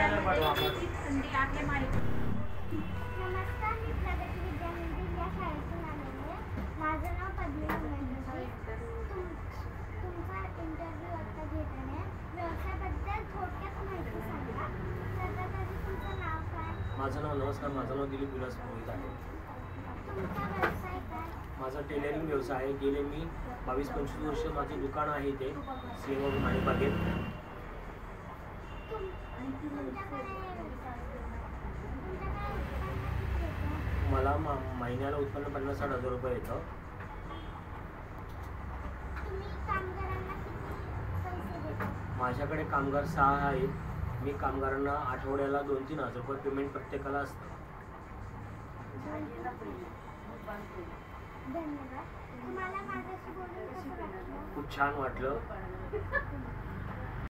नमस्कार, मी प्रगती विद्यामंदिर या शाळेतून आलेले. माझं नाव पद्मिनी उमेदवार. तुमचा इंटरव्ह्यू आता घेत आहे. व्यवसायाबद्दल थोडक्यात माहिती सांगा. सर्वप्रथम तुमचं नाव काय? नमस्कार, माझं नाव दिलीप विलास मोहित आहे. तुमचा व्यवसाय काय? माझा टेलरिंग व्यवसाय आहे. गेले मी 22-25 वर्ष माझे दुकान आहे ते सिंह माणिबागेत. मला महिन्याला उत्पन्न 50-60 हजार रुपये येतं. माझ्याकडे कामगार 6 आहेत. मी कामगारांना आठवड्याला 2-3 हजार रुपये पेमेंट प्रत्येकाला असतं. धन्यवाद. तुम्हाला माझ्याशी बोलून कसं वाटलं? खूप छान वाटलं.